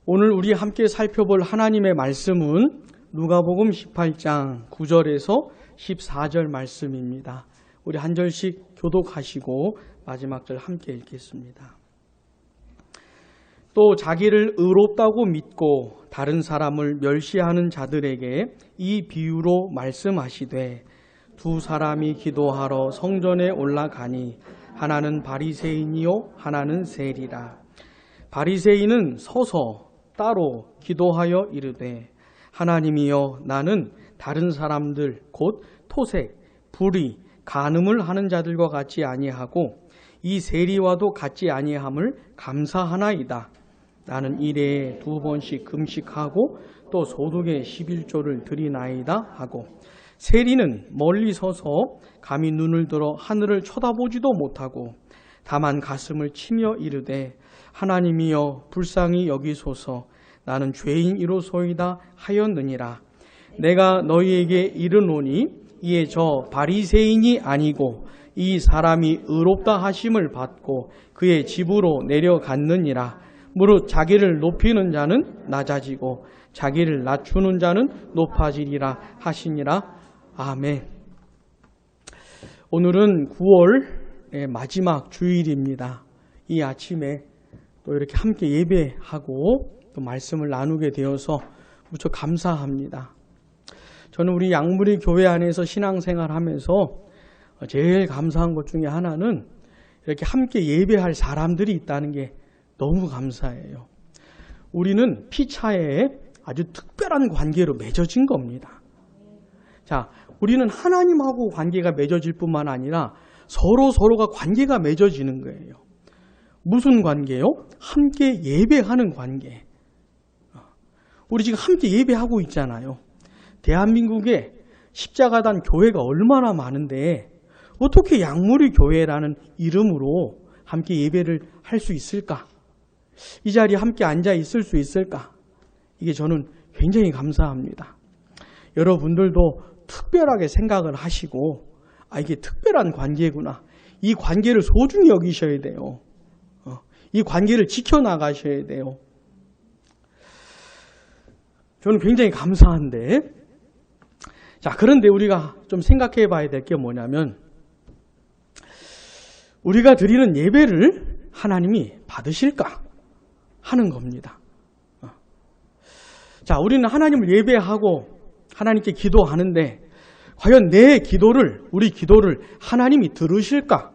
오늘 우리 함께 살펴볼 하나님의 말씀은 누가복음 18장 9절에서 14절 말씀입니다. 우리 한 절씩 교독하시고 마지막 절 함께 읽겠습니다. 또 자기를 의롭다고 믿고 다른 사람을 멸시하는 자들에게 이 비유로 말씀하시되 두 사람이 기도하러 성전에 올라가니 하나는 바리새인이요 하나는 세리라. 바리새인은 서서 따로 기도하여 이르되 하나님이여 나는 다른 사람들 곧 토색, 불의, 간음을 하는 자들과 같지 아니하고 이 세리와도 같지 아니함을 감사하나이다. 나는 일에 2번씩 금식하고 또 소득의 11조를 드리나이다 하고 세리는 멀리 서서 감히 눈을 들어 하늘을 쳐다보지도 못하고 다만 가슴을 치며 이르되 하나님이여 불쌍히 여기소서 나는 죄인이로소이다 하였느니라. 내가 너희에게 이르노니 이에 저 바리새인이 아니고 이 사람이 의롭다 하심을 받고 그의 집으로 내려갔느니라. 무릇 자기를 높이는 자는 낮아지고 자기를 낮추는 자는 높아지리라 하시니라. 아멘. 오늘은 9월의 마지막 주일입니다. 이 아침에 또 이렇게 함께 예배하고 또 말씀을 나누게 되어서 무척 감사합니다. 저는 우리 양무리 교회 안에서 신앙생활하면서 제일 감사한 것 중에 하나는 이렇게 함께 예배할 사람들이 있다는 게 너무 감사해요. 우리는 피차에 아주 특별한 관계로 맺어진 겁니다. 자, 우리는 하나님하고 관계가 맺어질 뿐만 아니라 서로가 관계가 맺어지는 거예요. 무슨 관계요? 함께 예배하는 관계. 우리 지금 함께 예배하고 있잖아요. 대한민국에 십자가단 교회가 얼마나 많은데 어떻게 양무리 교회라는 이름으로 함께 예배를 할 수 있을까? 이 자리에 함께 앉아 있을 수 있을까? 이게 저는 굉장히 감사합니다. 여러분들도 특별하게 생각을 하시고 이게 특별한 관계구나. 이 관계를 소중히 여기셔야 돼요. 이 관계를 지켜나가셔야 돼요. 저는 굉장히 감사한데 자, 그런데 우리가 좀 생각해 봐야 될 게 뭐냐면 우리가 드리는 예배를 하나님이 받으실까 하는 겁니다. 자, 우리는 하나님을 예배하고 하나님께 기도하는데 과연 내 기도를, 우리 기도를 하나님이 들으실까?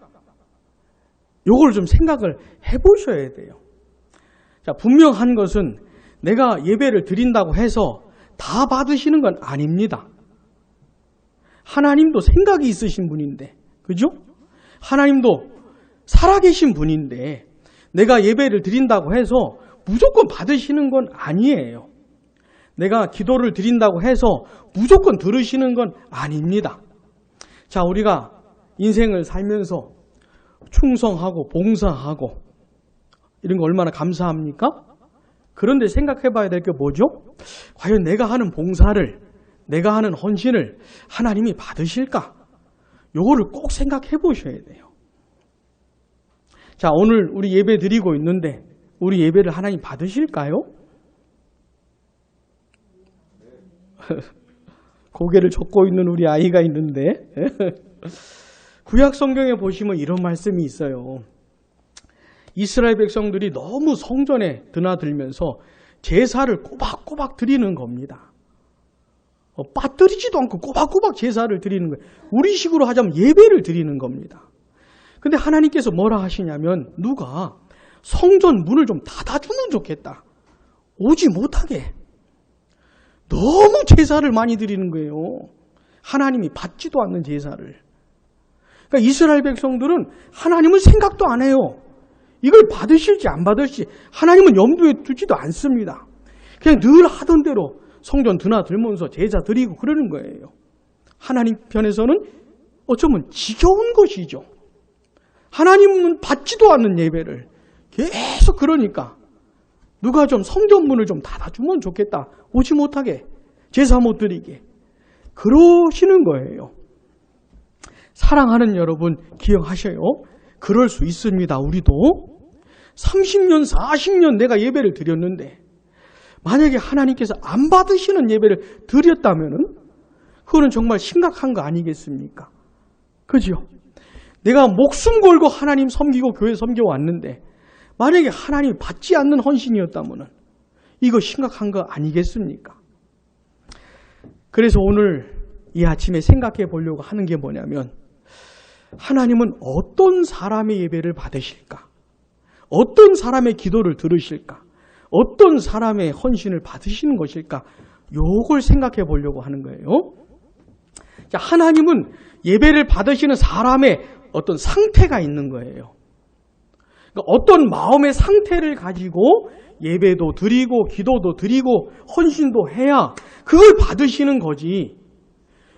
요걸 좀 생각을 해보셔야 돼요. 자, 분명한 것은 내가 예배를 드린다고 해서 다 받으시는 건 아닙니다. 하나님도 생각이 있으신 분인데, 그죠? 하나님도 살아계신 분인데 내가 예배를 드린다고 해서 무조건 받으시는 건 아니에요. 내가 기도를 드린다고 해서 무조건 들으시는 건 아닙니다. 자, 우리가 인생을 살면서 충성하고 봉사하고 이런 거 얼마나 감사합니까? 그런데 생각해 봐야 될 게 뭐죠? 과연 내가 하는 봉사를, 내가 하는 헌신을 하나님이 받으실까? 요거를 꼭 생각해 보셔야 돼요. 자, 오늘 우리 예배 드리고 있는데 우리 예배를 하나님 받으실까요? 고개를 젓고 있는 우리 아이가 있는데 구약 성경에 보시면 이런 말씀이 있어요. 이스라엘 백성들이 너무 성전에 드나들면서 제사를 꼬박꼬박 드리는 겁니다. 빠뜨리지도 않고 꼬박꼬박 제사를 드리는 거예요. 우리식으로 하자면 예배를 드리는 겁니다. 근데 하나님께서 뭐라 하시냐면 누가 성전 문을 좀 닫아주면 좋겠다. 오지 못하게. 너무 제사를 많이 드리는 거예요. 하나님이 받지도 않는 제사를. 그러니까 이스라엘 백성들은 하나님은 생각도 안 해요. 이걸 받으실지 안 받을지 하나님은 염두에 두지도 않습니다. 그냥 늘 하던 대로 성전 드나들면서 제사 드리고 그러는 거예요. 하나님 편에서는 어쩌면 지겨운 것이죠. 하나님은 받지도 않는 예배를 계속 그러니까 누가 좀 성전문을 좀 닫아주면 좋겠다. 오지 못하게, 제사 못 드리게. 그러시는 거예요. 사랑하는 여러분 기억하셔요. 그럴 수 있습니다. 우리도 30년, 40년 내가 예배를 드렸는데 만약에 하나님께서 안 받으시는 예배를 드렸다면은 그거는 정말 심각한 거 아니겠습니까? 그죠? 내가 목숨 걸고 하나님 섬기고 교회 섬겨왔는데 만약에 하나님이 받지 않는 헌신이었다면은 이거 심각한 거 아니겠습니까? 그래서 오늘 이 아침에 생각해 보려고 하는 게 뭐냐면 하나님은 어떤 사람의 예배를 받으실까? 어떤 사람의 기도를 들으실까? 어떤 사람의 헌신을 받으시는 것일까? 요걸 생각해 보려고 하는 거예요. 자, 하나님은 예배를 받으시는 사람의 어떤 상태가 있는 거예요. 그러니까 어떤 마음의 상태를 가지고 예배도 드리고 기도도 드리고 헌신도 해야 그걸 받으시는 거지.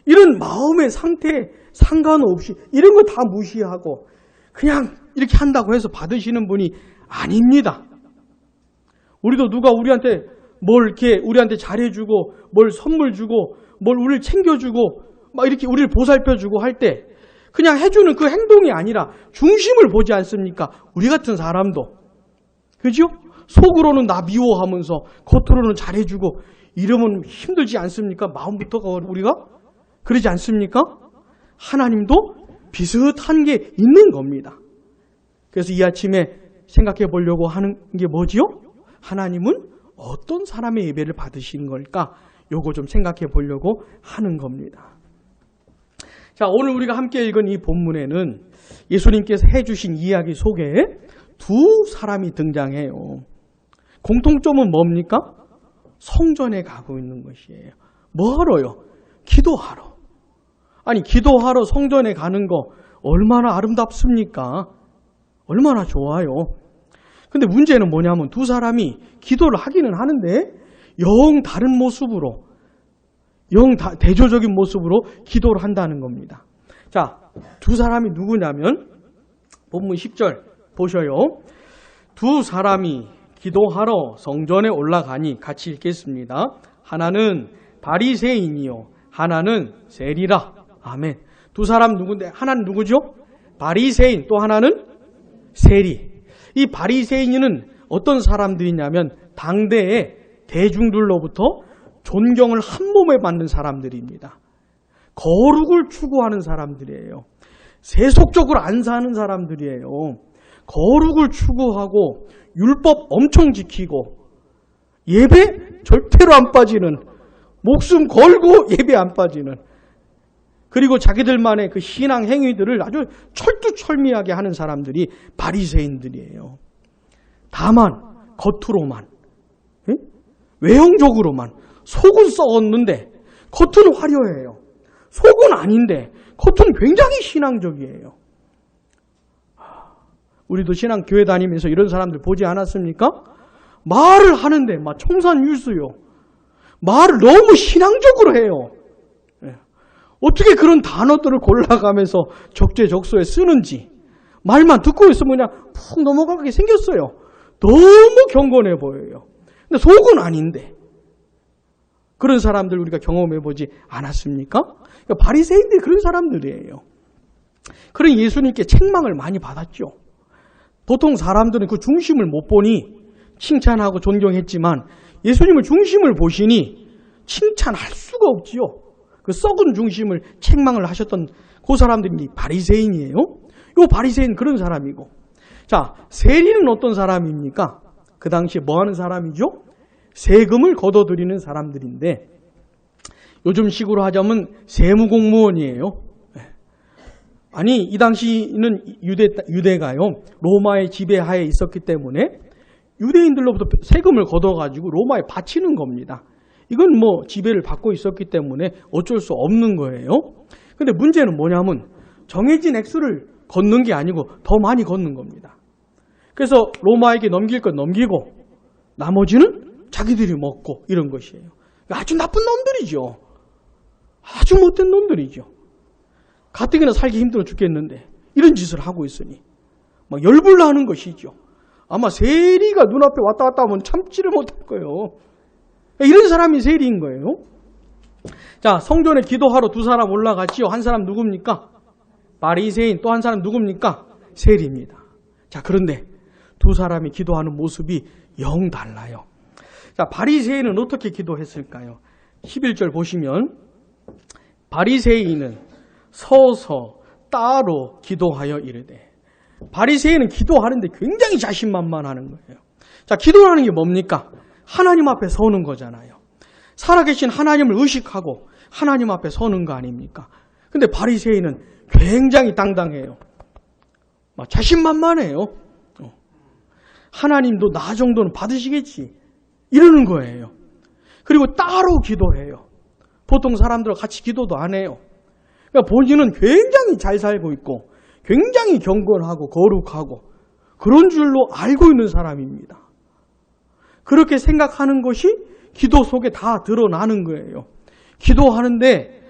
이런 마음의 상태에 상관없이 이런 거 다 무시하고 그냥 이렇게 한다고 해서 받으시는 분이 아닙니다. 우리도 누가 우리한테 뭘 이렇게 우리한테 잘해주고 뭘 선물 주고 뭘 우리를 챙겨주고 막 이렇게 우리를 보살펴주고 할 때 그냥 해주는 그 행동이 아니라 중심을 보지 않습니까? 우리 같은 사람도. 그죠? 속으로는 나 미워하면서 겉으로는 잘해주고 이러면 힘들지 않습니까? 마음부터가 우리가? 그러지 않습니까? 하나님도 비슷한 게 있는 겁니다. 그래서 이 아침에 생각해 보려고 하는 게 뭐지요? 하나님은 어떤 사람의 예배를 받으신 걸까? 요거 좀 생각해 보려고 하는 겁니다. 자, 오늘 우리가 함께 읽은 이 본문에는 예수님께서 해주신 이야기 속에 두 사람이 등장해요. 공통점은 뭡니까? 성전에 가고 있는 것이에요. 뭐 하러요? 기도하러. 아니, 기도하러 성전에 가는 거 얼마나 아름답습니까? 얼마나 좋아요. 근데 문제는 뭐냐면 두 사람이 기도를 하기는 하는데 영 다른 모습으로 대조적인 모습으로 기도를 한다는 겁니다. 자, 두 사람이 누구냐면 본문 10절 보셔요. 두 사람이 기도하러 성전에 올라가니 같이 읽겠습니다. 하나는 바리새인이요 하나는 세리라. 아멘. 두 사람 누군데 하나는 누구죠? 바리새인, 또 하나는 세리. 이 바리새인은 어떤 사람들이냐면 당대의 대중들로부터 존경을 한 몸에 받는 사람들입니다. 거룩을 추구하는 사람들이에요. 세속적으로 안 사는 사람들이에요. 거룩을 추구하고 율법 엄청 지키고 예배 절대로 안 빠지는, 목숨 걸고 예배 안 빠지는, 그리고 자기들만의 그 신앙 행위들을 아주 철두철미하게 하는 사람들이 바리새인들이에요. 다만 겉으로만, 외형적으로만 속은 썩었는데 겉은 화려해요. 속은 아닌데 겉은 굉장히 신앙적이에요. 우리도 신앙 교회 다니면서 이런 사람들 보지 않았습니까? 말을 하는데 막 청산유수요. 말을 너무 신앙적으로 해요. 어떻게 그런 단어들을 골라가면서 적재적소에 쓰는지 말만 듣고 있으면 그냥 푹 넘어가게 생겼어요. 너무 경건해 보여요. 근데 속은 아닌데 그런 사람들 우리가 경험해보지 않았습니까? 그러니까 바리새인들이 그런 사람들이에요. 그런 예수님께 책망을 많이 받았죠. 보통 사람들은 그 중심을 못 보니 칭찬하고 존경했지만 예수님을 중심을 보시니 칭찬할 수가 없지요. 그 썩은 중심을 책망을 하셨던 그 사람들이 바리새인이에요. 요 바리새인 그런 사람이고. 자, 세리는 어떤 사람입니까? 그 당시에 뭐 하는 사람이죠? 세금을 걷어들이는 사람들인데 요즘 식으로 하자면 세무공무원이에요. 아니, 이 당시는 유대가요, 로마의 지배하에 있었기 때문에 유대인들로부터 세금을 걷어가지고 로마에 바치는 겁니다. 이건 뭐 지배를 받고 있었기 때문에 어쩔 수 없는 거예요. 근데 문제는 뭐냐면 정해진 액수를 걷는 게 아니고 더 많이 걷는 겁니다. 그래서 로마에게 넘길 건 넘기고 나머지는 자기들이 먹고 이런 것이에요. 아주 나쁜 놈들이죠. 아주 못된 놈들이죠. 가뜩이나 살기 힘들어 죽겠는데 이런 짓을 하고 있으니 막 열불나는 것이죠. 아마 세리가 눈앞에 왔다 갔다 하면 참지를 못할 거예요. 이런 사람이 세리인 거예요. 자, 성전에 기도하러 두 사람 올라갔지요. 한 사람 누굽니까? 바리새인. 또 한 사람 누굽니까? 세리입니다. 자, 그런데 두 사람이 기도하는 모습이 영 달라요. 자, 바리새인은 어떻게 기도했을까요? 11절 보시면 바리새인은 서서 따로 기도하여 이르되. 바리새인은 기도하는데 굉장히 자신만만하는 거예요. 자, 기도하는 게 뭡니까? 하나님 앞에 서는 거잖아요. 살아계신 하나님을 의식하고 하나님 앞에 서는 거 아닙니까? 근데 바리새인은 굉장히 당당해요. 자신만만해요. 하나님도 나 정도는 받으시겠지. 이러는 거예요. 그리고 따로 기도해요. 보통 사람들과 같이 기도도 안 해요. 그러니까 본인은 굉장히 잘 살고 있고 굉장히 경건하고 거룩하고 그런 줄로 알고 있는 사람입니다. 그렇게 생각하는 것이 기도 속에 다 드러나는 거예요. 기도하는데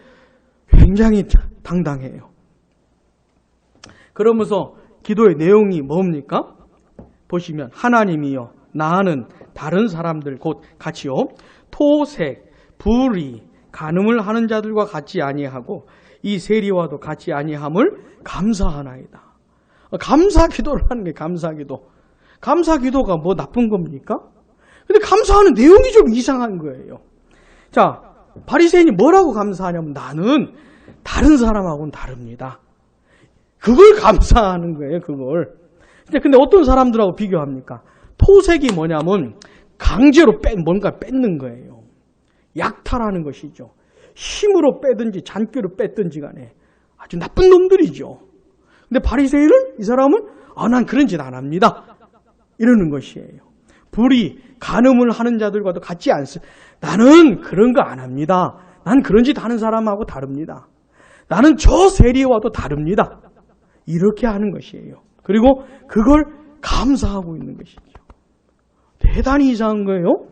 굉장히 당당해요. 그러면서 기도의 내용이 뭡니까? 보시면 하나님이여 나는 다른 사람들 곧 같이요 토색, 불의, 간음을 하는 자들과 같이 아니하고 이 세리와도 같이 아니함을 감사하나이다. 감사 기도를 하는 게 감사 기도. 감사 기도가 뭐 나쁜 겁니까? 근데 감사하는 내용이 좀 이상한 거예요. 자, 바리새인이 뭐라고 감사하냐면 나는 다른 사람하고는 다릅니다. 그걸 감사하는 거예요, 그걸. 근데 어떤 사람들하고 비교합니까? 토색이 뭐냐면 강제로 뭔가 뺏는 거예요. 약탈하는 것이죠. 힘으로 빼든지 잔꾀로 뺐든지 간에 아주 나쁜 놈들이죠. 근데 바리새인은 이 사람은 난 그런 짓 안 합니다. 이러는 것이에요. 불의, 간음을 하는 자들과도 같지 않습니다. 나는 그런 거 안 합니다. 난 그런 짓 하는 사람하고 다릅니다. 나는 저 세리와도 다릅니다. 이렇게 하는 것이에요. 그리고 그걸 감사하고 있는 것이죠. 대단히 이상한 거예요.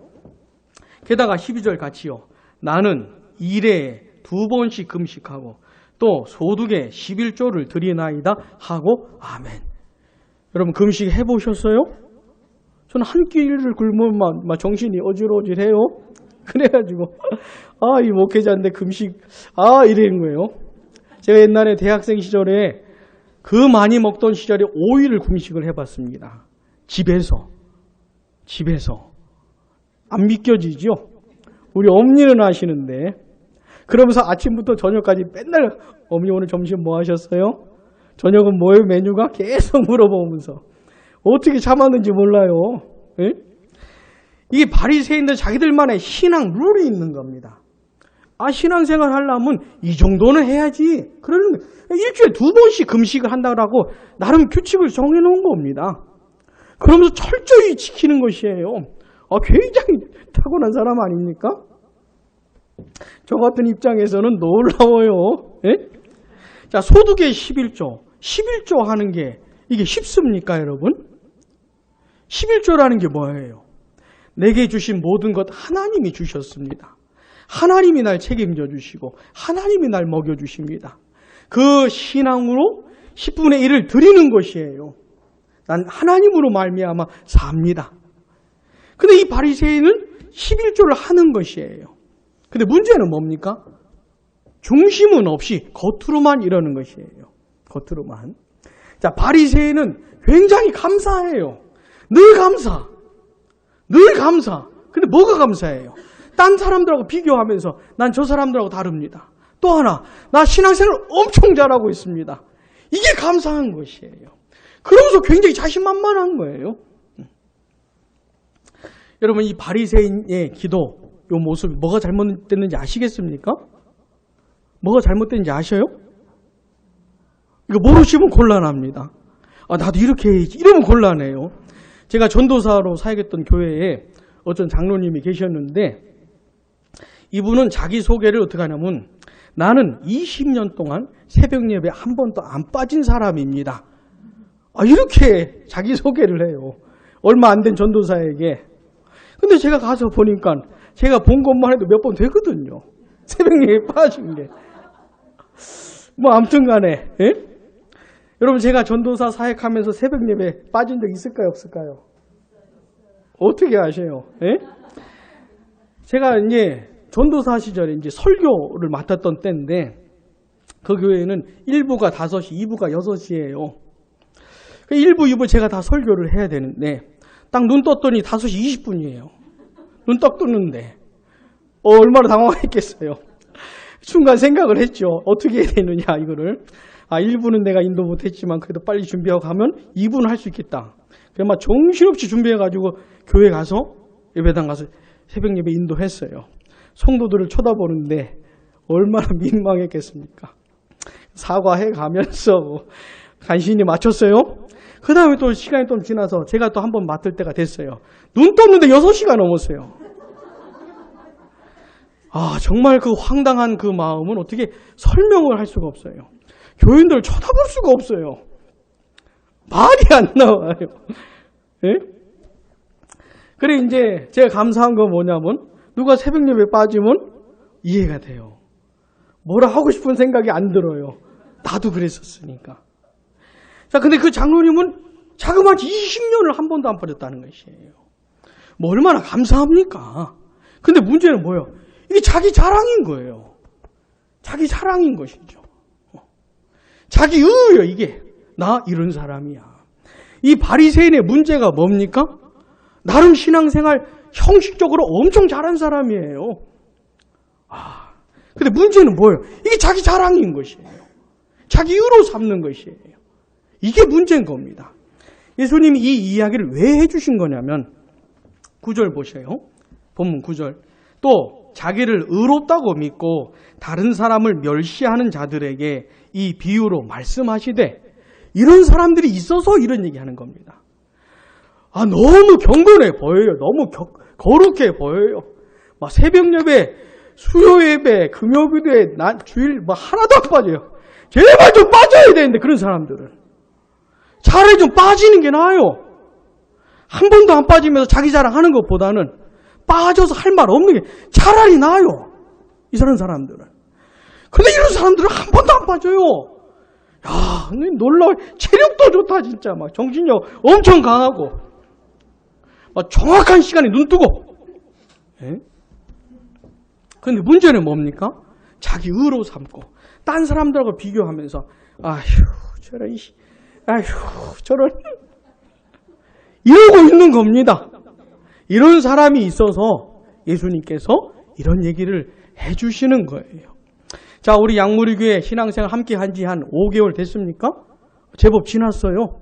게다가 12절 같이요. 나는 일에 2번씩 금식하고 또 소득에 11조를 드리나이다 하고 아멘. 여러분 금식 해보셨어요? 저는 한 끼를 굶으면 막 정신이 어질어질해요. 그래가지고 이 목회자인데 금식 이러는 거예요. 제가 옛날에 대학생 시절에 그 많이 먹던 시절에 5일을 금식을 해봤습니다. 집에서 안 믿겨지죠? 우리 엄니는 아시는데 그러면서 아침부터 저녁까지 맨날 어머니 오늘 점심 뭐 하셨어요? 저녁은 뭐예요? 메뉴가 계속 물어보면서 어떻게 참았는지 몰라요. 예? 이게 바리새인들 자기들만의 신앙 룰이 있는 겁니다. 신앙생활 하려면 이 정도는 해야지. 그러는 거예요. 일주일에 2번씩 금식을 한다고 나름 규칙을 정해놓은 겁니다. 그러면서 철저히 지키는 것이에요. 굉장히 타고난 사람 아닙니까? 저 같은 입장에서는 놀라워요. 예? 자, 소득의 11조 하는 게 이게 쉽습니까, 여러분? 11조라는 게 뭐예요? 내게 주신 모든 것 하나님이 주셨습니다. 하나님이 날 책임져 주시고 하나님이 날 먹여 주십니다. 그 신앙으로 10분의 1을 드리는 것이에요. 난 하나님으로 말미암아 삽니다. 근데 이 바리새인은 11조를 하는 것이에요. 근데 문제는 뭡니까? 중심은 없이 겉으로만 이러는 것이에요. 겉으로만. 자, 바리새인은 굉장히 감사해요. 늘 감사. 근데 뭐가 감사해요? 딴 사람들하고 비교하면서 난 저 사람들하고 다릅니다. 또 하나, 나 신앙생활 엄청 잘하고 있습니다. 이게 감사한 것이에요. 그러면서 굉장히 자신만만한 거예요. 여러분, 이 바리새인의 기도, 이 모습이 뭐가 잘못됐는지 아시겠습니까? 뭐가 잘못됐는지 아셔요? 이거 모르시면 곤란합니다. 나도 이렇게 해야지. 이러면 곤란해요. 제가 전도사로 사역했던 교회에 어떤 장로님이 계셨는데 이분은 자기 소개를 어떻게 하냐면 나는 20년 동안 새벽 예배 한 번도 안 빠진 사람입니다. 이렇게 자기 소개를 해요. 얼마 안 된 전도사에게. 근데 제가 가서 보니까 제가 본 것만 해도 몇 번 되거든요. 새벽 예배 빠진 게. 아무튼 간에. 예? 여러분 제가 전도사 사역하면서 새벽 예배 빠진 적 있을까요? 없을까요? 어떻게 아세요? 예? 제가 이제 전도사 시절에 이제 설교를 맡았던 때인데 그 교회는 1부가 5시, 2부가 6시예요. 1부, 2부 제가 다 설교를 해야 되는데 딱 눈 떴더니 5시 20분이에요. 눈 떡 뜨는데. 얼마나 당황했겠어요. 순간 생각을 했죠. 어떻게 해야 되느냐, 이거를. 1부는 내가 인도 못했지만 그래도 빨리 준비하고 가면 2부는 할 수 있겠다. 그래서 막 정신없이 준비해가지고 교회 가서, 예배당 가서 새벽 예배 인도했어요. 성도들을 쳐다보는데 얼마나 민망했겠습니까? 사과해 가면서 간신히 마쳤어요. 그 다음에 또 시간이 좀 지나서 제가 또 한 번 맡을 때가 됐어요. 눈 떴는데 6시가 넘었어요. 정말 그 황당한 그 마음은 어떻게 설명을 할 수가 없어요. 교인들 쳐다볼 수가 없어요. 말이 안 나와요. 예? 그래, 이제 제가 감사한 건 뭐냐면, 누가 새벽 예배 빠지면 이해가 돼요. 뭐라 하고 싶은 생각이 안 들어요. 나도 그랬었으니까. 자, 근데 그 장로님은 자그마치 20년을 한 번도 안 빠졌다는 것이에요. 뭐 얼마나 감사합니까? 근데 문제는 뭐예요? 이게 자기 자랑인 거예요. 자기 자랑인 것이죠. 자기 의예요, 이게. 나 이런 사람이야. 이 바리새인의 문제가 뭡니까? 나름 신앙생활 형식적으로 엄청 잘한 사람이에요. 근데 문제는 뭐예요? 이게 자기 자랑인 것이에요. 자기 의로 삼는 것이에요. 이게 문제인 겁니다. 예수님이 이 이야기를 왜 해주신 거냐면 9절 보세요. 본문 9절. 또 자기를 의롭다고 믿고 다른 사람을 멸시하는 자들에게 이 비유로 말씀하시되, 이런 사람들이 있어서 이런 얘기하는 겁니다. 너무 경건해 보여요. 너무 거룩해 보여요. 막 새벽 예배, 수요 예배, 금요 기도에 주일 하나도 안 빠져요. 제발 좀 빠져야 되는데, 그런 사람들은 차라리 좀 빠지는 게 나아요. 한 번도 안 빠지면서 자기 자랑하는 것보다는 빠져서 할 말 없는 게 차라리 나아요. 이런 사람들은. 근데 이런 사람들은 한 번도 안 빠져요. 야, 놀라워. 체력도 좋다, 진짜. 막 정신력 엄청 강하고. 막 정확한 시간에 눈 뜨고. 예? 근데 문제는 뭡니까? 자기 의로 삼고, 딴 사람들하고 비교하면서, 저런. 이러고 있는 겁니다. 이런 사람이 있어서 예수님께서 이런 얘기를 해주시는 거예요. 자, 우리 양무리교회 신앙생활 함께 한 지 한 5개월 됐습니까? 제법 지났어요.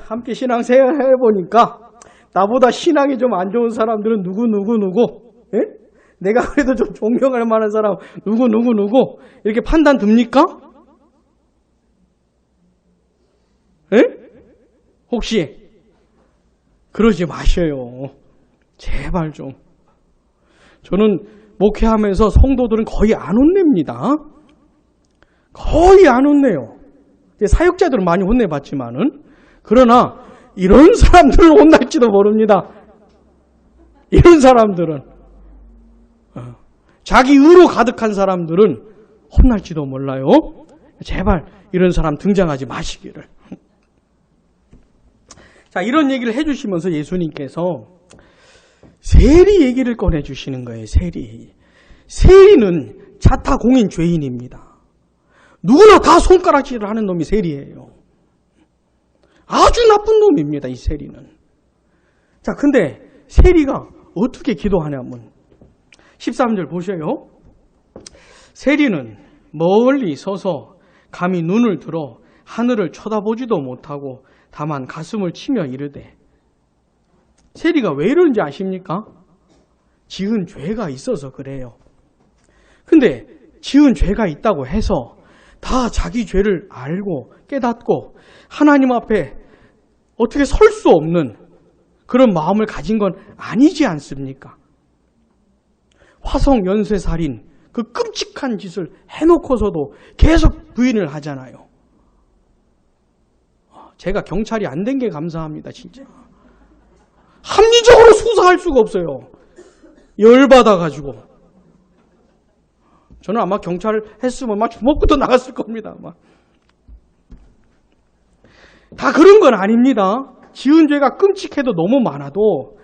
함께 신앙생활 해보니까 나보다 신앙이 좀 안 좋은 사람들은 누구. 예? 내가 그래도 좀 존경할 만한 사람 누구. 이렇게 판단 듭니까? 예? 혹시 그러지 마셔요. 제발 좀. 저는 목회하면서 성도들은 거의 안 혼냅니다. 거의 안 혼내요. 사역자들은 많이 혼내봤지만은, 그러나 이런 사람들은 혼날지도 모릅니다. 이런 사람들은, 자기 의로 가득한 사람들은 혼날지도 몰라요. 제발 이런 사람 등장하지 마시기를. 자, 이런 얘기를 해주시면서 예수님께서 세리 얘기를 꺼내주시는 거예요. 세리는 자타공인 죄인입니다. 누구나 다 손가락질을 하는 놈이 세리예요. 아주 나쁜 놈입니다, 이 세리는. 자, 근데 세리가 어떻게 기도하냐면 13절 보셔요. 세리는 멀리 서서 감히 눈을 들어 하늘을 쳐다보지도 못하고 다만 가슴을 치며 이르되. 세리가 왜 이러는지 아십니까? 지은 죄가 있어서 그래요. 근데 지은 죄가 있다고 해서 다 자기 죄를 알고 깨닫고 하나님 앞에 어떻게 설 수 없는 그런 마음을 가진 건 아니지 않습니까? 화성 연쇄살인 그 끔찍한 짓을 해놓고서도 계속 부인을 하잖아요. 제가 경찰이 안 된 게 감사합니다, 진짜. 합리적으로 수사할 수가 없어요. 열받아가지고. 저는 아마 경찰 했으면 막 주먹부터 나갔을 겁니다. 아마. 다 그런 건 아닙니다. 지은 죄가 끔찍해도 너무 많아도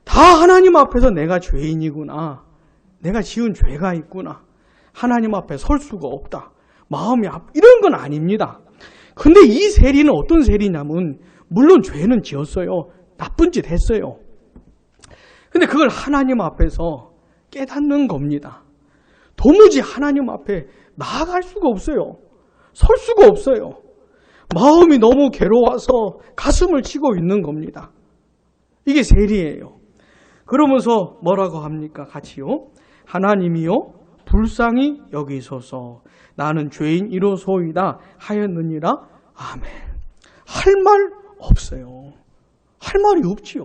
다 하나님 앞에서 내가 죄인이구나. 내가 지은 죄가 있구나. 하나님 앞에 설 수가 없다. 마음이 이런 건 아닙니다. 근데 이 세리는 어떤 세리냐면, 물론 죄는 지었어요. 나쁜 짓 했어요. 근데 그걸 하나님 앞에서 깨닫는 겁니다. 도무지 하나님 앞에 나아갈 수가 없어요. 설 수가 없어요. 마음이 너무 괴로워서 가슴을 치고 있는 겁니다. 이게 세리예요. 그러면서 뭐라고 합니까? 같이요. 하나님이요 불쌍히 여기소서. 나는 죄인이로소이다 하였느니라. 아멘. 할 말 없어요. 할 말이 없지요.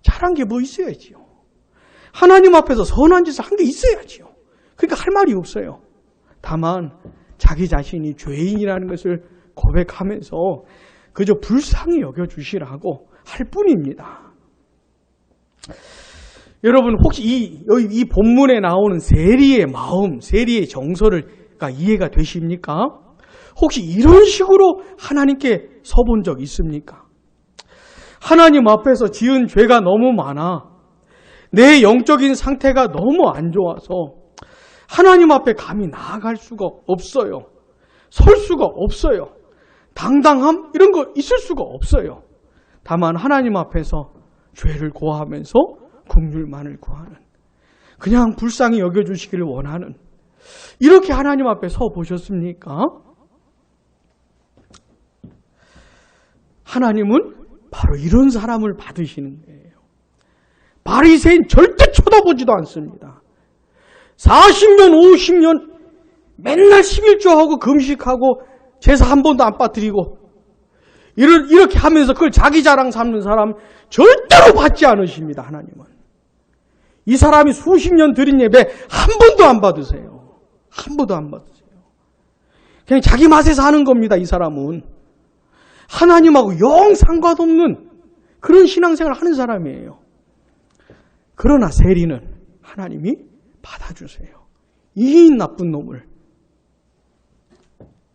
잘한 게 뭐 있어야지요. 하나님 앞에서 선한 짓을 한 게 있어야지요. 그러니까 할 말이 없어요. 다만 자기 자신이 죄인이라는 것을 고백하면서 그저 불쌍히 여겨주시라고 할 뿐입니다. 여러분 혹시 이 본문에 나오는 세리의 마음, 세리의 정서가 이해가 되십니까? 혹시 이런 식으로 하나님께 서본 적 있습니까? 하나님 앞에서 지은 죄가 너무 많아. 내 영적인 상태가 너무 안 좋아서 하나님 앞에 감히 나아갈 수가 없어요. 설 수가 없어요. 당당함 이런 거 있을 수가 없어요. 다만 하나님 앞에서 죄를 고하면서 긍휼만을 구하는, 그냥 불쌍히 여겨주시기를 원하는, 이렇게 하나님 앞에 서 보셨습니까? 하나님은 바로 이런 사람을 받으시는 거예요. 바리새인 절대 쳐다보지도 않습니다. 40년, 50년 맨날 11조하고 금식하고 제사 한 번도 안 빠뜨리고 이렇게 하면서 그걸 자기 자랑 삼는 사람 절대로 받지 않으십니다. 하나님은. 이 사람이 수십 년 드린 예배 한 번도 안 받으세요. 한 번도 안 받으세요. 그냥 자기 맛에 사는 겁니다. 이 사람은. 하나님하고 영 상관없는 그런 신앙생활을 하는 사람이에요. 그러나 세리는 하나님이 받아주세요. 이 나쁜 놈을.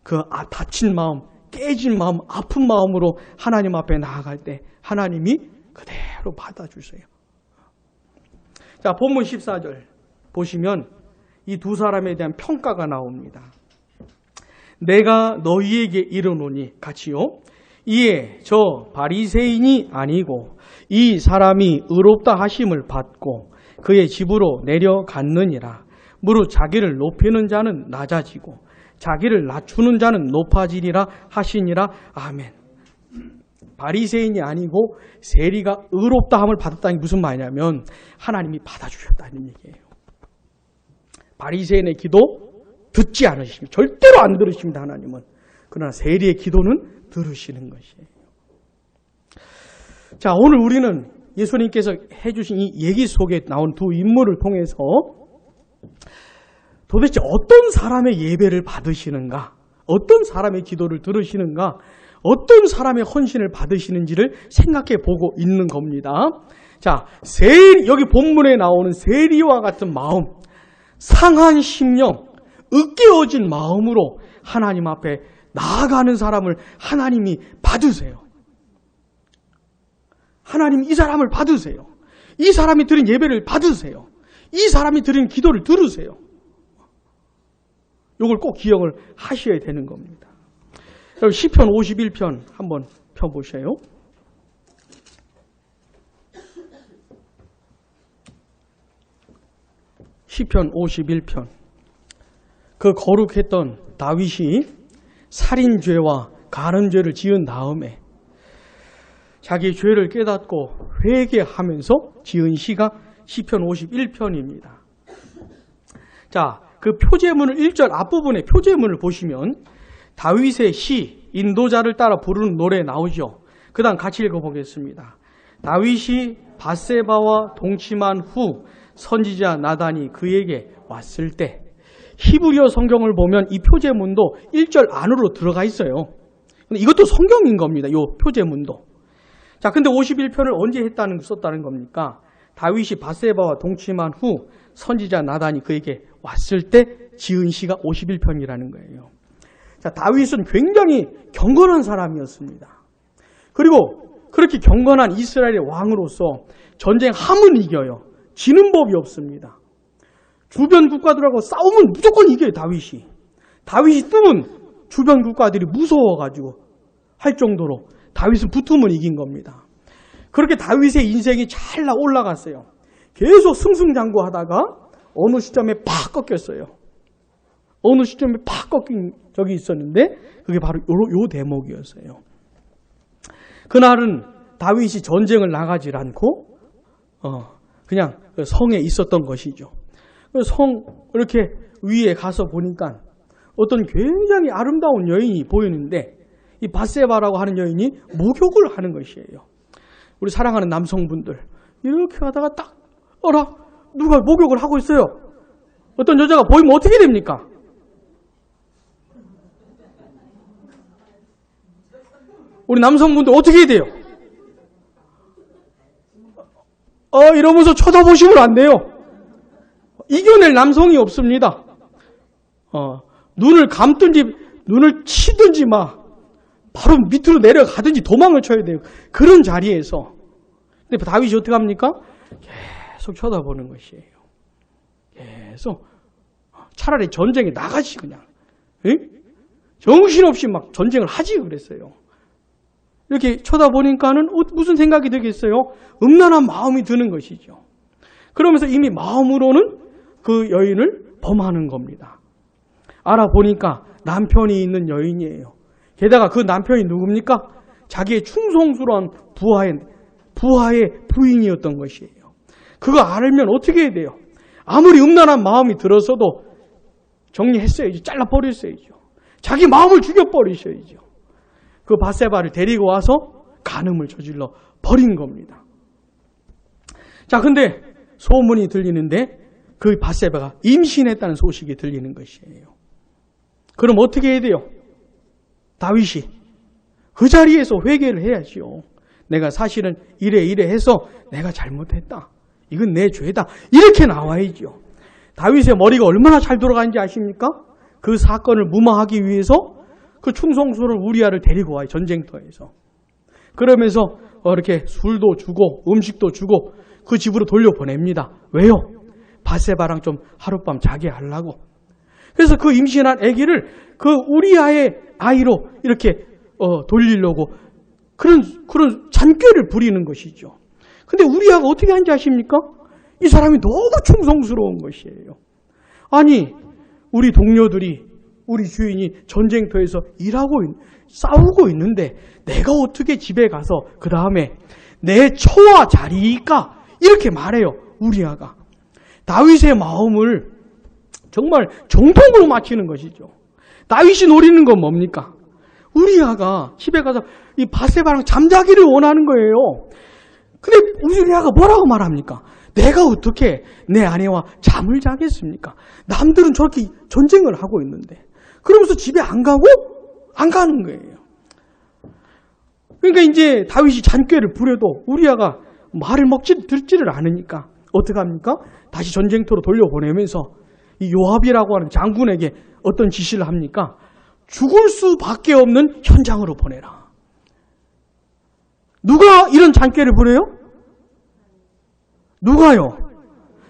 그 다친 마음, 깨진 마음, 아픈 마음으로 하나님 앞에 나아갈 때 하나님이 그대로 받아주세요. 자, 본문 14절 보시면 이 두 사람에 대한 평가가 나옵니다. 내가 너희에게 이르노니 같이요. 이에 저 바리새인이 아니고 이 사람이 의롭다 하심을 받고 그의 집으로 내려갔느니라. 무릇 자기를 높이는 자는 낮아지고 자기를 낮추는 자는 높아지리라 하시니라. 아멘. 바리새인이 아니고 세리가 의롭다함을 받았다는 게 무슨 말이냐면 하나님이 받아주셨다는 얘기예요. 바리새인의 기도 듣지 않으십니다. 절대로 안 들으십니다. 하나님은. 그러나 세리의 기도는 들으시는 것이에요. 자, 오늘 우리는 예수님께서 해주신 이 얘기 속에 나온 두 인물을 통해서 도대체 어떤 사람의 예배를 받으시는가, 어떤 사람의 기도를 들으시는가, 어떤 사람의 헌신을 받으시는지를 생각해 보고 있는 겁니다. 자, 여기 본문에 나오는 세리와 같은 마음, 상한 심령, 으깨어진 마음으로 하나님 앞에 나아가는 사람을 하나님이 받으세요. 하나님 이 사람을 받으세요. 이 사람이 드린 예배를 받으세요. 이 사람이 드린 기도를 들으세요. 이걸 꼭 기억을 하셔야 되는 겁니다. 여러분 시편 51편 한번 펴보세요. 시편 51편. 그 거룩했던 다윗이 살인죄와 간음죄를 지은 다음에 자기 죄를 깨닫고 회개하면서 지은 시가 시편 51편입니다. 자, 그 표제문을 1절 앞부분의 표제문을 보시면 다윗의 시, 인도자를 따라 부르는 노래 나오죠. 그 다음 같이 읽어보겠습니다. 다윗이 밧세바와 동침한 후 선지자 나단이 그에게 왔을 때, 히브리어 성경을 보면 이 표제문도 1절 안으로 들어가 있어요. 근데 이것도 성경인 겁니다. 이 표제문도. 자, 근데 51편을 언제 썼다는 겁니까? 다윗이 밧세바와 동침한 후 선지자 나단이 그에게 왔을 때 지은 시가 51편이라는 거예요. 자, 다윗은 굉장히 경건한 사람이었습니다. 그리고 그렇게 경건한 이스라엘의 왕으로서 전쟁함은 이겨요. 지는 법이 없습니다. 주변 국가들하고 싸우면 무조건 이겨요, 다윗이. 다윗이 뜨면 주변 국가들이 무서워가지고 할 정도로 다윗은 붙으면 이긴 겁니다. 그렇게 다윗의 인생이 잘 올라갔어요. 계속 승승장구하다가 어느 시점에 팍 꺾였어요. 어느 시점에 팍 꺾인 적이 있었는데 그게 바로 요 대목이었어요. 그날은 다윗이 전쟁을 나가질 않고 그냥 성에 있었던 것이죠. 성 이렇게 위에 가서 보니까 어떤 굉장히 아름다운 여인이 보이는데 이 밧세바라고 하는 여인이 목욕을 하는 것이에요. 우리 사랑하는 남성분들 이렇게 가다가 딱 어라 누가 목욕을 하고 있어요. 어떤 여자가 보이면 어떻게 됩니까? 우리 남성분들 어떻게 해야 돼요? 이러면서 쳐다보시면 안 돼요. 이겨낼 남성이 없습니다. 눈을 감든지 눈을 치든지 바로 밑으로 내려가든지 도망을 쳐야 돼요. 그런 자리에서. 근데 다윗이 어떻게 합니까? 계속 쳐다보는 것이에요. 계속. 차라리 전쟁에 나가지 그냥. 에? 정신없이 막 전쟁을 하지 그랬어요. 이렇게 쳐다보니까는 무슨 생각이 들겠어요? 음란한 마음이 드는 것이죠. 그러면서 이미 마음으로는 그 여인을 범하는 겁니다. 알아보니까 남편이 있는 여인이에요. 게다가 그 남편이 누굽니까? 자기의 충성스러운 부하의 부인이었던 것이에요. 그거 알면 어떻게 해야 돼요? 아무리 음란한 마음이 들어서도 정리했어야죠. 잘라버렸어야죠. 자기 마음을 죽여버리셔야죠. 그 밧세바를 데리고 와서 간음을 저질러 버린 겁니다. 자, 근데 소문이 들리는데 그 밧세바가 임신했다는 소식이 들리는 것이에요. 그럼 어떻게 해야 돼요? 다윗이 그 자리에서 회개를 해야죠. 내가 사실은 이래 해서 내가 잘못했다. 이건 내 죄다. 이렇게 나와야죠. 다윗의 머리가 얼마나 잘 돌아가는지 아십니까? 그 사건을 무마하기 위해서 그 충성스러운 우리아를 데리고 와요. 전쟁터에서. 그러면서 이렇게 술도 주고 음식도 주고 그 집으로 돌려보냅니다. 왜요? 밧세바랑 좀 하룻밤 자게 하려고. 그래서 그 임신한 아기를 그 우리아의 아이로 이렇게 돌리려고 그런 잔꾀를 부리는 것이죠. 근데 우리아가 어떻게 하는지 아십니까? 이 사람이 너무 충성스러운 것이에요. 아니 우리 동료들이 우리 주인이 전쟁터에서 싸우고 있는데 내가 어떻게 집에 가서 그 다음에 내 처와 자리이까 이렇게 말해요. 우리아가. 다윗의 마음을 정말 정통으로 맞히는 것이죠. 다윗이 노리는 건 뭡니까? 우리아가 집에 가서 이 밧세바랑 잠자기를 원하는 거예요. 근데 우리아가 뭐라고 말합니까? 내가 어떻게 내 아내와 잠을 자겠습니까? 남들은 저렇게 전쟁을 하고 있는데. 그러면서 집에 안 가고 안 가는 거예요. 그러니까 이제 다윗이 잔꾀를 부려도 우리아가 말을 듣지를 않으니까 어떻게 합니까? 다시 전쟁터로 돌려보내면서 이 요압이라고 하는 장군에게 어떤 지시를 합니까? 죽을 수밖에 없는 현장으로 보내라. 누가 이런 잔꾀를 부려요? 누가요?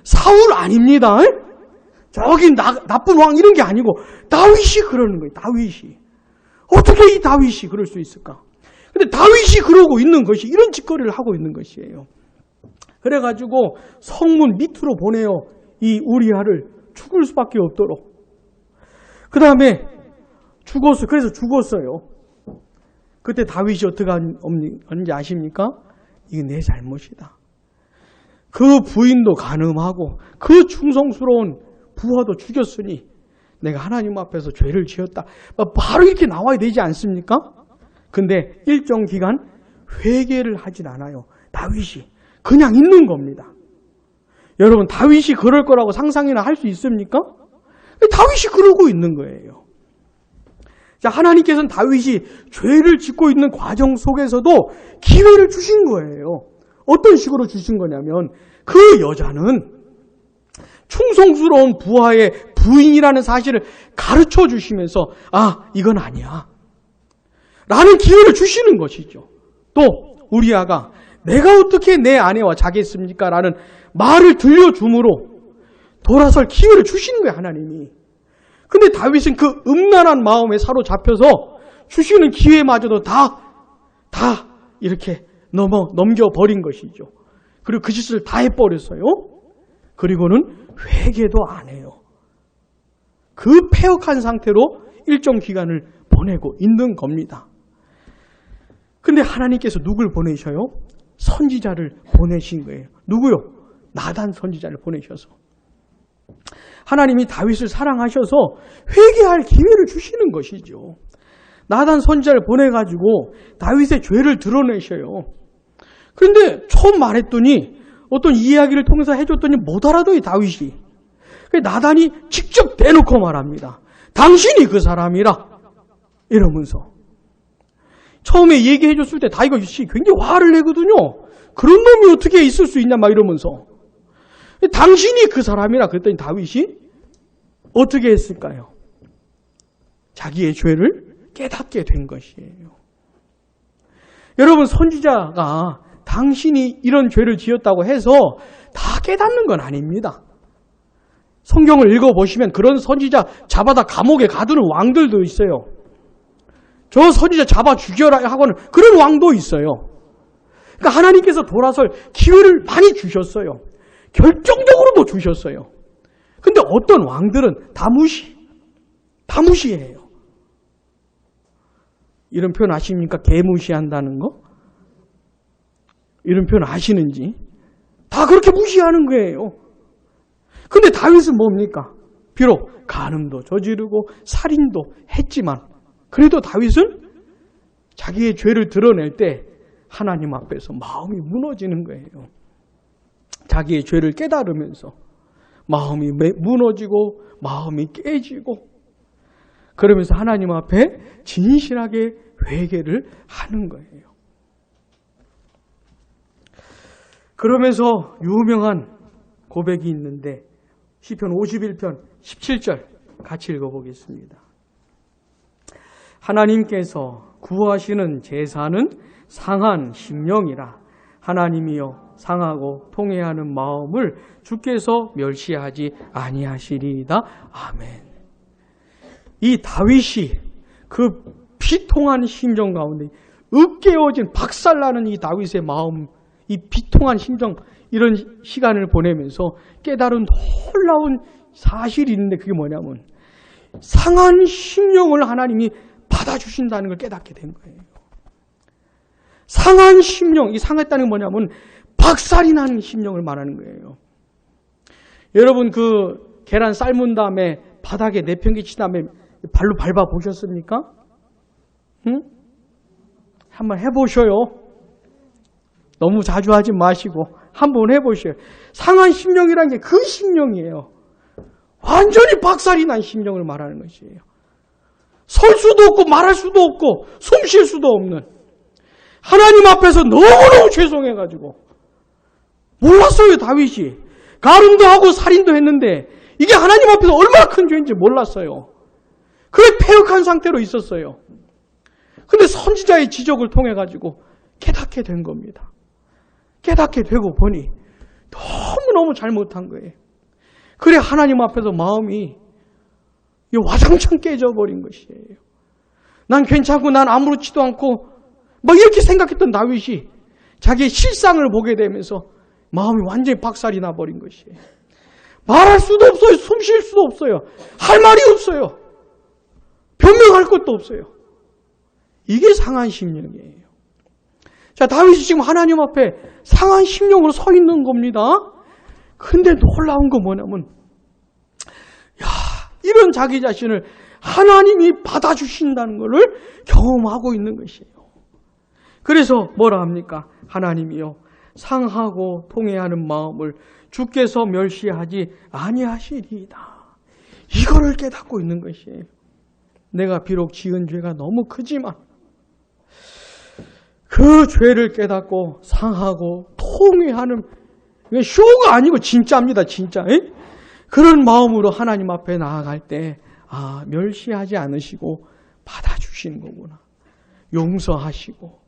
사울 아닙니다. 저기 나쁜 왕 이런 게 아니고 다윗이 그러는 거예요. 다윗이. 어떻게 이 다윗이 그럴 수 있을까? 근데 다윗이 그러고 있는 것이 이런 짓거리를 하고 있는 것이에요. 그래가지고 성문 밑으로 보내요. 이 우리아를 죽을 수밖에 없도록. 그 다음에 그래서 죽었어요. 그때 다윗이 어떻게 하는지 아십니까? 이게 내 잘못이다. 그 부인도 간음하고 그 충성스러운 부하도 죽였으니 내가 하나님 앞에서 죄를 지었다. 바로 이렇게 나와야 되지 않습니까? 근데 일정 기간 회개를 하진 않아요. 다윗이. 그냥 있는 겁니다. 여러분 다윗이 그럴 거라고 상상이나 할 수 있습니까? 다윗이 그러고 있는 거예요. 자, 하나님께서는 다윗이 죄를 짓고 있는 과정 속에서도 기회를 주신 거예요. 어떤 식으로 주신 거냐면 그 여자는 충성스러운 부하의 부인이라는 사실을 가르쳐 주시면서 이건 아니야 라는 기회를 주시는 것이죠. 또 우리아가 내가 어떻게 내 아내와 자겠습니까? 라는 말을 들려줌으로 돌아설 기회를 주시는 거예요. 하나님이. 근데 다윗은 그 음란한 마음에 사로잡혀서 주시는 기회마저도 다 이렇게 넘겨버린 것이죠. 그리고 그 짓을 다 해버렸어요. 그리고는 회개도 안 해요. 그 패역한 상태로 일정 기간을 보내고 있는 겁니다. 근데 하나님께서 누굴 보내셔요? 선지자를 보내신 거예요. 누구요? 나단 선지자를 보내셔서. 하나님이 다윗을 사랑하셔서 회개할 기회를 주시는 것이죠. 나단 선지자를 보내가지고 다윗의 죄를 드러내셔요. 그런데 처음 말했더니 어떤 이야기를 통해서 해줬더니 못 알아둬요, 다윗이. 나단이 직접 대놓고 말합니다. 당신이 그 사람이라. 이러면서. 처음에 얘기해줬을 때 다윗이 굉장히 화를 내거든요. 그런 놈이 어떻게 있을 수 있냐 막 이러면서. 당신이 그 사람이라 그랬더니 다윗이 어떻게 했을까요? 자기의 죄를 깨닫게 된 것이에요. 여러분, 선지자가 당신이 이런 죄를 지었다고 해서 다 깨닫는 건 아닙니다. 성경을 읽어보시면 그런 선지자 잡아다 감옥에 가두는 왕들도 있어요. 저 선지자 잡아 죽여라 하고는 그런 왕도 있어요. 그러니까 하나님께서 돌아설 기회를 많이 주셨어요. 결정적으로도 주셨어요. 근데 어떤 왕들은 다 무시해요. 이런 표현 아십니까? 개무시한다는 거? 이런 표현 아시는지? 다 그렇게 무시하는 거예요. 근데 다윗은 뭡니까? 비록 간음도 저지르고 살인도 했지만 그래도 다윗은 자기의 죄를 드러낼 때 하나님 앞에서 마음이 무너지는 거예요. 자기의 죄를 깨달으면서 마음이 무너지고 마음이 깨지고 그러면서 하나님 앞에 진실하게 회개를 하는 거예요. 그러면서 유명한 고백이 있는데 시편 51편 17절 같이 읽어보겠습니다. 하나님께서 구하시는 제사는 상한 심령이라. 하나님이여 상하고 통회하는 마음을 주께서 멸시하지 아니하시리이다. 아멘. 이 다윗이 그 비통한 심정 가운데 으깨어진 박살나는 이 다윗의 마음, 이 비통한 심정, 이런 시간을 보내면서 깨달은 놀라운 사실이 있는데 그게 뭐냐면 상한 심령을 하나님이 받아주신다는 걸 깨닫게 된 거예요. 상한 심령, 이 상했다는 게 뭐냐면 박살이 난 심령을 말하는 거예요. 여러분 그 계란 삶은 다음에 바닥에 내팽개친 다음에 발로 밟아 보셨습니까? 응? 한번 해보셔요. 너무 자주 하지 마시고 한번 해보셔요. 상한 심령이라는 게 그 심령이에요. 완전히 박살이 난 심령을 말하는 것이에요. 설 수도 없고 말할 수도 없고 숨 쉴 수도 없는, 하나님 앞에서 너무너무 죄송해가지고 몰랐어요. 다윗이 가늠도 하고 살인도 했는데 이게 하나님 앞에서 얼마나 큰 죄인지 몰랐어요. 그래 패역한 상태로 있었어요. 근데 선지자의 지적을 통해 가지고 깨닫게 된 겁니다. 깨닫게 되고 보니 너무너무 잘못한 거예요. 그래 하나님 앞에서 마음이 와장창 깨져버린 것이에요. 난 괜찮고 난 아무렇지도 않고 막 이렇게 생각했던 다윗이 자기의 실상을 보게 되면서 마음이 완전히 박살이 나버린 것이에요. 말할 수도 없어요. 숨 쉴 수도 없어요. 할 말이 없어요. 변명할 것도 없어요. 이게 상한 심령이에요. 자, 다윗이 지금 하나님 앞에 상한 심령으로 서 있는 겁니다. 근데 놀라운 건 뭐냐면, 이런 자기 자신을 하나님이 받아주신다는 것을 경험하고 있는 것이에요. 그래서 뭐라 합니까? 하나님이요, 상하고 통회하는 마음을 주께서 멸시하지 아니하시리이다. 이거를 깨닫고 있는 것이에요. 내가 비록 지은 죄가 너무 크지만 그 죄를 깨닫고 상하고 통회하는, 쇼가 아니고 진짜입니다. 진짜. 그런 마음으로 하나님 앞에 나아갈 때 멸시하지 않으시고 받아주시는 거구나. 용서하시고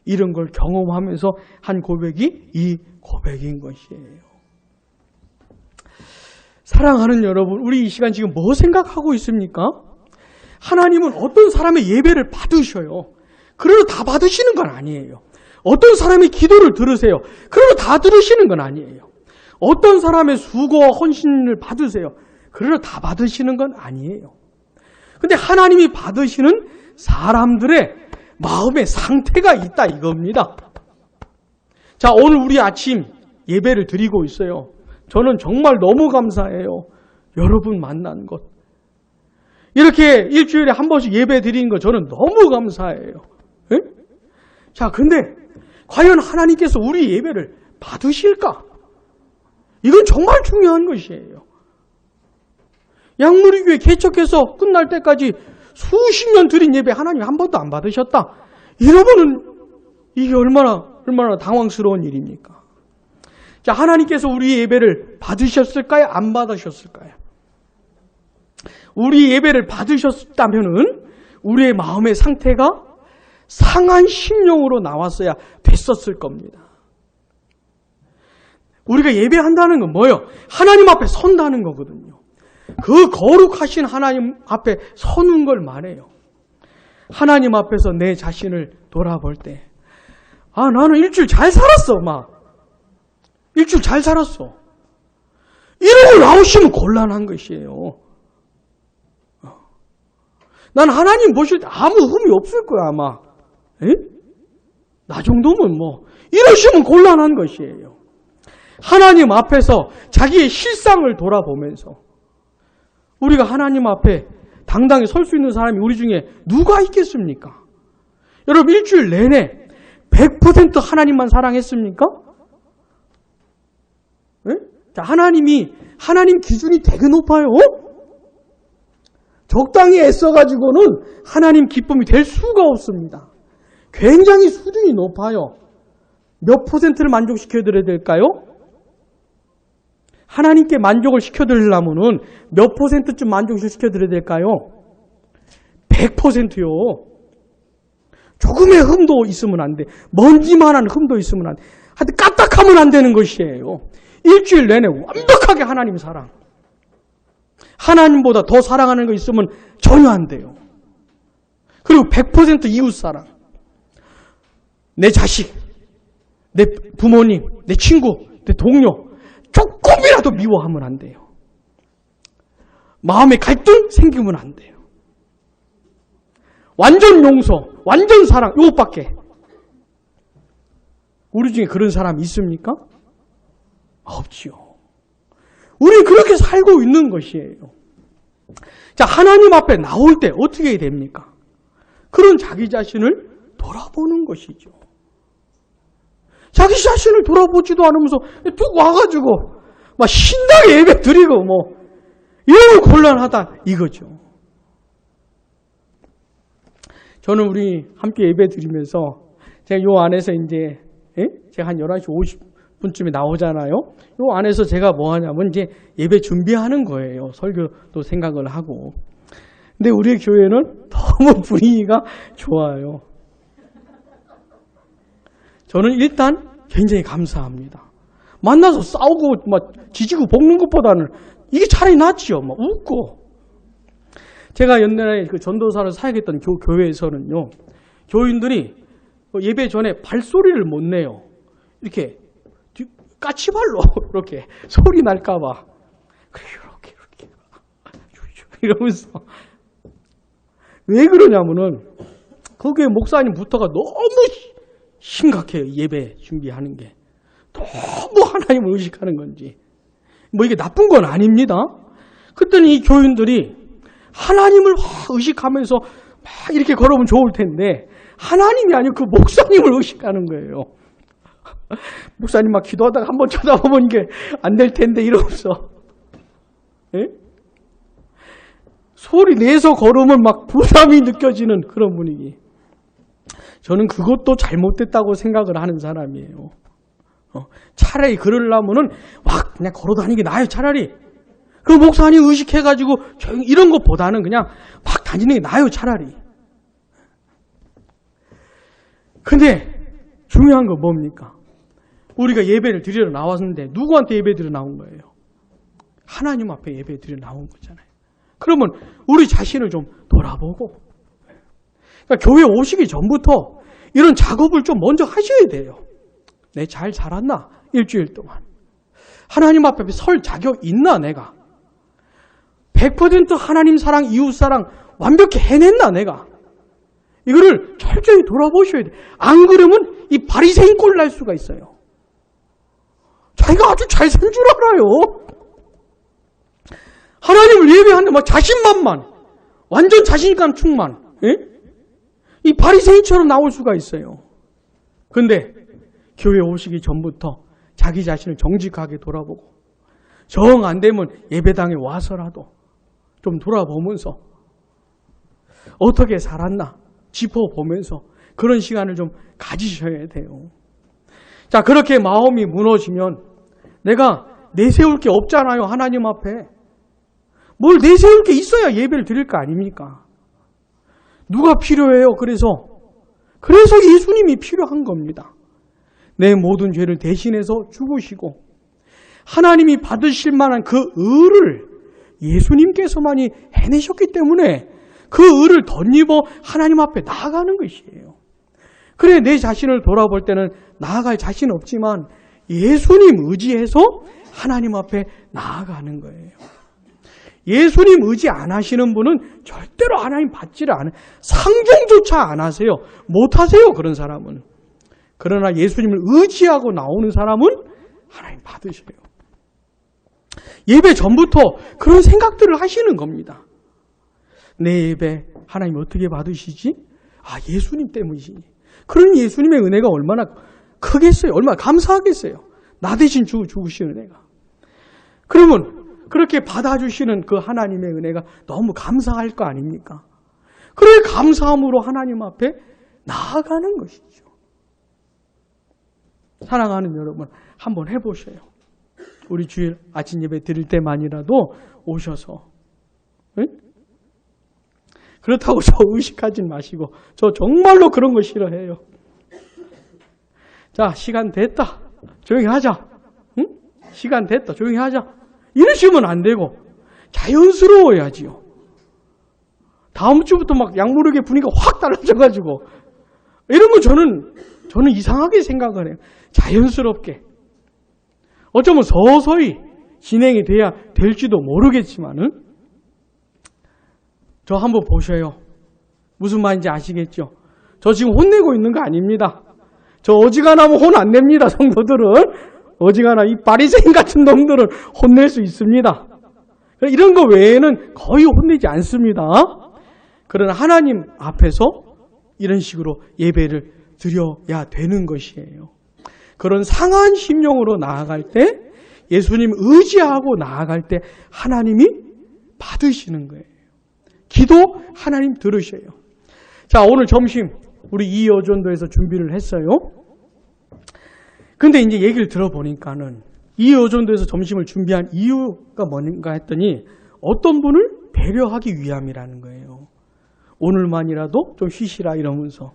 이런 걸 경험하면서 한 고백이 이 고백인 것이에요. 사랑하는 여러분, 우리 이 시간 지금 뭐 생각하고 있습니까? 하나님은 어떤 사람의 예배를 받으셔요. 그러고 다 받으시는 건 아니에요. 어떤 사람의 기도를 들으세요. 그러고 다 들으시는 건 아니에요. 어떤 사람의 수고와 헌신을 받으세요. 그러나 다 받으시는 건 아니에요. 근데 하나님이 받으시는 사람들의 마음의 상태가 있다 이겁니다. 자, 오늘 우리 아침 예배를 드리고 있어요. 저는 정말 너무 감사해요. 여러분 만난 것. 이렇게 일주일에 한 번씩 예배 드리는 거 저는 너무 감사해요. 에? 자, 근데 과연 하나님께서 우리 예배를 받으실까? 이건 정말 중요한 것이에요. 양무리교회 개척해서 끝날 때까지 수십 년 드린 예배 하나님 한 번도 안 받으셨다. 이러면은 이게 얼마나 당황스러운 일입니까? 자, 하나님께서 우리 예배를 받으셨을까요? 안 받으셨을까요? 우리 예배를 받으셨다면은 우리의 마음의 상태가 상한 심령으로 나왔어야 됐었을 겁니다. 우리가 예배한다는 건 뭐예요? 하나님 앞에 선다는 거거든요. 그 거룩하신 하나님 앞에 서는 걸 말해요. 하나님 앞에서 내 자신을 돌아볼 때, 아, 나는 일주일 잘 살았어, 일주일 잘 살았어. 이러고 나오시면 곤란한 것이에요. 난 하나님 보실 때 아무 흠이 없을 거야, 아마. 에? 나 정도면 이러시면 곤란한 것이에요. 하나님 앞에서 자기의 실상을 돌아보면서 우리가 하나님 앞에 당당히 설 수 있는 사람이 우리 중에 누가 있겠습니까? 여러분, 일주일 내내 100% 하나님만 사랑했습니까? 에? 자, 하나님 기준이 되게 높아요. 적당히 애써가지고는 하나님 기쁨이 될 수가 없습니다. 굉장히 수준이 높아요. 몇 %를 만족시켜드려야 될까요? 하나님께 만족을 시켜드리려면 몇 %쯤 만족을 시켜드려야 될까요? 100%요. 조금의 흠도 있으면 안 돼. 먼지만한 흠도 있으면 안 돼. 하여튼 까딱하면 안 되는 것이에요. 일주일 내내 완벽하게 하나님 사랑. 하나님보다 더 사랑하는 거 있으면 전혀 안 돼요. 그리고 100% 이웃 사랑. 내 자식, 내 부모님, 내 친구, 내 동료 조금이라도 미워하면 안 돼요. 마음의 갈등 생기면 안 돼요. 완전 용서, 완전 사랑, 이것밖에. 우리 중에 그런 사람 있습니까? 없지요. 우리는 그렇게 살고 있는 것이에요. 자, 하나님 앞에 나올 때 어떻게 해야 됩니까? 그런 자기 자신을 돌아보는 것이죠. 자기 자신을 돌아보지도 않으면서 쭉 와가지고 막 신나게 예배 드리고 이러면 곤란하다 이거죠. 저는 우리 함께 예배 드리면서 제가 요 안에서 이제 제가 한 11시 50분쯤에 나오잖아요. 요 안에서 제가 뭐 하냐면 이제 예배 준비하는 거예요. 설교도 생각을 하고. 근데 우리 교회는 너무 분위기가 좋아요. 저는 일단 굉장히 감사합니다. 만나서 싸우고 막 지지고 볶는 것보다는 이게 차라리 낫지요. 막 웃고. 제가 옛날에 그 전도사를 사역했던 교회에서는요, 교인들이 예배 전에 발소리를 못 내요. 이렇게 까치발로 이렇게 소리 날까봐. 이렇게 이러면서 왜 그러냐면은 거기에 목사님부터가 너무 심각해요. 예배 준비하는 게 너무 하나님을 의식하는 건지 이게 나쁜 건 아닙니다. 그랬더니 이 교인들이 하나님을 의식하면서 막 이렇게 걸으면 좋을 텐데 하나님이 아니고 그 목사님을 의식하는 거예요. 목사님 막 기도하다가 한번 쳐다보면 이게 안 될 텐데 이러면서 소리 내서 걸으면 막 부담이 느껴지는 그런 분위기. 저는 그것도 잘못됐다고 생각을 하는 사람이에요. 차라리 그러려면은 막 그냥 걸어다니는 게 나아요. 차라리 그 목사님 의식해가지고 이런 것보다는 그냥 막 다니는 게 나아요. 차라리. 근데 중요한 건 뭡니까? 우리가 예배를 드리러 나왔는데 누구한테 예배 드리러 나온 거예요? 하나님 앞에 예배 드리러 나온 거잖아요. 그러면 우리 자신을 좀 돌아보고, 그러니까 교회 오시기 전부터 이런 작업을 좀 먼저 하셔야 돼요. 내 잘 살았나? 일주일 동안. 하나님 앞에 설 자격 있나 내가? 100% 하나님 사랑, 이웃 사랑 완벽히 해냈나 내가? 이거를 철저히 돌아보셔야 돼. 안 그러면 이 바리새인 꼴 날 수가 있어요. 자기가 아주 잘 산 줄 알아요. 하나님을 예배하는데 막 자신만만, 완전 자신감 충만. 예? 이 바리새인처럼 나올 수가 있어요. 근데 교회 오시기 전부터 자기 자신을 정직하게 돌아보고 정 안 되면 예배당에 와서라도 좀 돌아보면서 어떻게 살았나 짚어보면서 그런 시간을 좀 가지셔야 돼요. 자, 그렇게 마음이 무너지면 내가 내세울 게 없잖아요. 하나님 앞에. 뭘 내세울 게 있어야 예배를 드릴 거 아닙니까? 누가 필요해요? 그래서 예수님이 필요한 겁니다. 내 모든 죄를 대신해서 죽으시고 하나님이 받으실 만한 그 의를 예수님께서만이 해내셨기 때문에 그 의를 덧입어 하나님 앞에 나아가는 것이에요. 그래, 내 자신을 돌아볼 때는 나아갈 자신 없지만 예수님 의지해서 하나님 앞에 나아가는 거예요. 예수님 의지 안 하시는 분은 절대로 하나님 받지를 않아요. 상종조차 안 하세요. 못 하세요, 그런 사람은. 그러나 예수님을 의지하고 나오는 사람은 하나님 받으셔요. 예배 전부터 그런 생각들을 하시는 겁니다. 내 예배 하나님 어떻게 받으시지? 아, 예수님 때문이시니. 그런 예수님의 은혜가 얼마나 크겠어요. 얼마나 감사하겠어요. 나 대신 주신 은혜가. 그러면 그렇게 받아주시는 그 하나님의 은혜가 너무 감사할 거 아닙니까? 그래, 감사함으로 하나님 앞에 나아가는 것이죠. 사랑하는 여러분, 한번 해보셔요. 우리 주일 아침 예배 드릴 때만이라도 오셔서. 응? 그렇다고 저 의식하지 마시고, 저 정말로 그런 거 싫어해요. 자, 시간 됐다. 조용히 하자. 응? 시간 됐다. 조용히 하자. 이러시면 안 되고 자연스러워야지요. 다음 주부터 막 약모르게 분위기가 확 달라져가지고 이런 거 저는 이상하게 생각을 해요. 자연스럽게. 어쩌면 서서히 진행이 돼야 될지도 모르겠지만은 저 한번 보셔요. 무슨 말인지 아시겠죠? 저 지금 혼내고 있는 거 아닙니다. 저 어지간하면 혼 안 냅니다, 성도들은. 어지간하 이 바리새인 같은 놈들을 혼낼 수 있습니다. 이런 거 외에는 거의 혼내지 않습니다. 그러나 하나님 앞에서 이런 식으로 예배를 드려야 되는 것이에요. 그런 상한 심령으로 나아갈 때, 예수님 의지하고 나아갈 때 하나님이 받으시는 거예요. 기도 하나님 들으셔요. 자, 오늘 점심 우리 이여전도에서 준비를 했어요. 근데 이제 얘기를 들어보니까는 이여전도에서 점심을 준비한 이유가 뭔가 했더니 어떤 분을 배려하기 위함이라는 거예요. 오늘만이라도 좀 쉬시라 이러면서.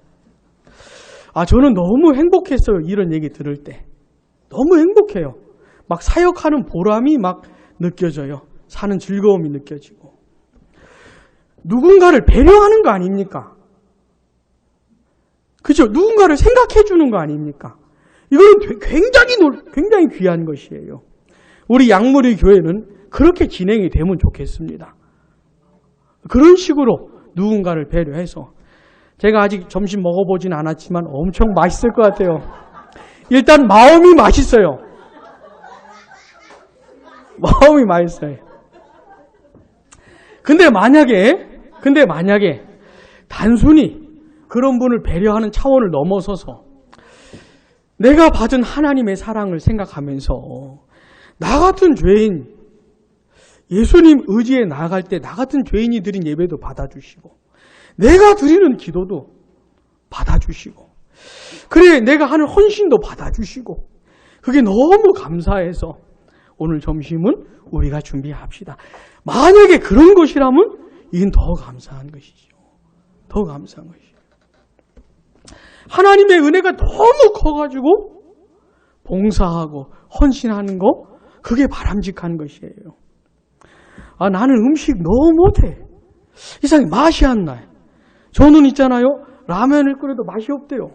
아, 저는 너무 행복했어요. 이런 얘기 들을 때. 너무 행복해요. 막 사역하는 보람이 막 느껴져요. 사는 즐거움이 느껴지고. 누군가를 배려하는 거 아닙니까? 그죠? 누군가를 생각해 주는 거 아닙니까? 이거는 굉장히 귀한 것이에요. 우리 양무리 교회는 그렇게 진행이 되면 좋겠습니다. 그런 식으로 누군가를 배려해서. 제가 아직 점심 먹어보진 않았지만 엄청 맛있을 것 같아요. 일단 마음이 맛있어요. 마음이 맛있어요. 근데 만약에 단순히 그런 분을 배려하는 차원을 넘어서서 내가 받은 하나님의 사랑을 생각하면서 나 같은 죄인, 예수님 의지에 나아갈 때 나 같은 죄인이 드린 예배도 받아주시고 내가 드리는 기도도 받아주시고 그래 내가 하는 헌신도 받아주시고 그게 너무 감사해서 오늘 점심은 우리가 준비합시다. 만약에 그런 것이라면 이건 더 감사한 것이죠. 더 감사한 것이죠. 하나님의 은혜가 너무 커가지고 봉사하고 헌신하는 거 그게 바람직한 것이에요. 아, 나는 음식 너무 못해. 이상하게 맛이 안 나요. 저는 있잖아요. 라면을 끓여도 맛이 없대요.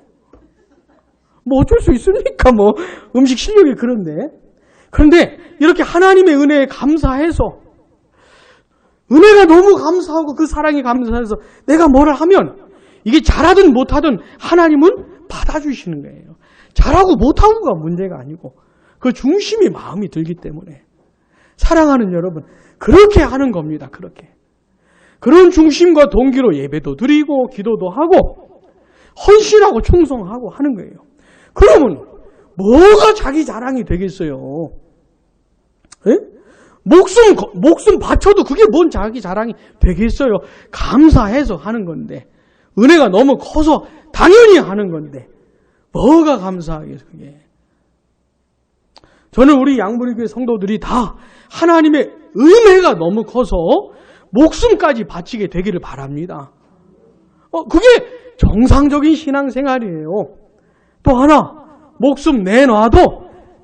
뭐 어쩔 수 있습니까? 뭐 음식 실력이 그런데. 그런데 이렇게 하나님의 은혜에 감사해서 은혜가 너무 감사하고 그 사랑이 감사해서 내가 뭐를 하면 이게 잘하든 못하든 하나님은 받아주시는 거예요. 잘하고 못하고가 문제가 아니고 그 중심이 마음이 들기 때문에 사랑하는 여러분 그렇게 하는 겁니다. 그렇게. 그런 중심과 동기로 예배도 드리고 기도도 하고 헌신하고 충성하고 하는 거예요. 그러면 뭐가 자기 자랑이 되겠어요? 예? 목숨 바쳐도 그게 뭔 자기 자랑이 되겠어요? 감사해서 하는 건데 은혜가 너무 커서 당연히 하는 건데 뭐가 감사하겠어요? 그게. 저는 우리 양부리교회 성도들이 다 하나님의 은혜가 너무 커서 목숨까지 바치게 되기를 바랍니다. 그게 정상적인 신앙생활이에요. 또 하나 목숨 내놔도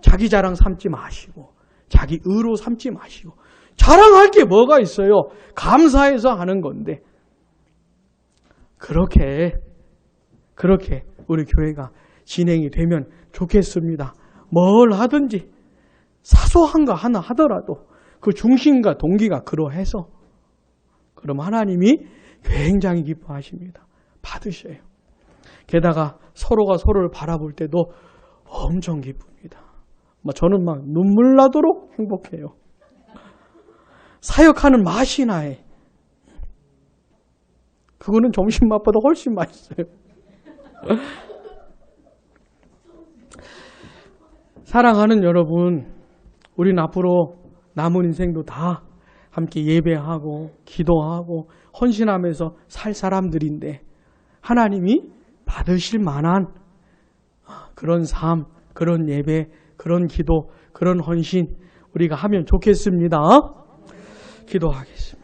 자기 자랑 삼지 마시고 자기 의로 삼지 마시고 자랑할 게 뭐가 있어요? 감사해서 하는 건데 그렇게 우리 교회가 진행이 되면 좋겠습니다. 뭘 하든지 사소한 거 하나 하더라도 그 중심과 동기가 그러해서 그럼 하나님이 굉장히 기뻐하십니다. 받으셔요. 게다가 서로가 서로를 바라볼 때도 엄청 기쁩니다. 저는 막 눈물 나도록 행복해요. 사역하는 맛이 나요. 그거는 점심맛보다 훨씬 맛있어요. 사랑하는 여러분, 우린 앞으로 남은 인생도 다 함께 예배하고 기도하고 헌신하면서 살 사람들인데 하나님이 받으실 만한 그런 삶, 그런 예배, 그런 기도, 그런 헌신 우리가 하면 좋겠습니다. 기도하겠습니다.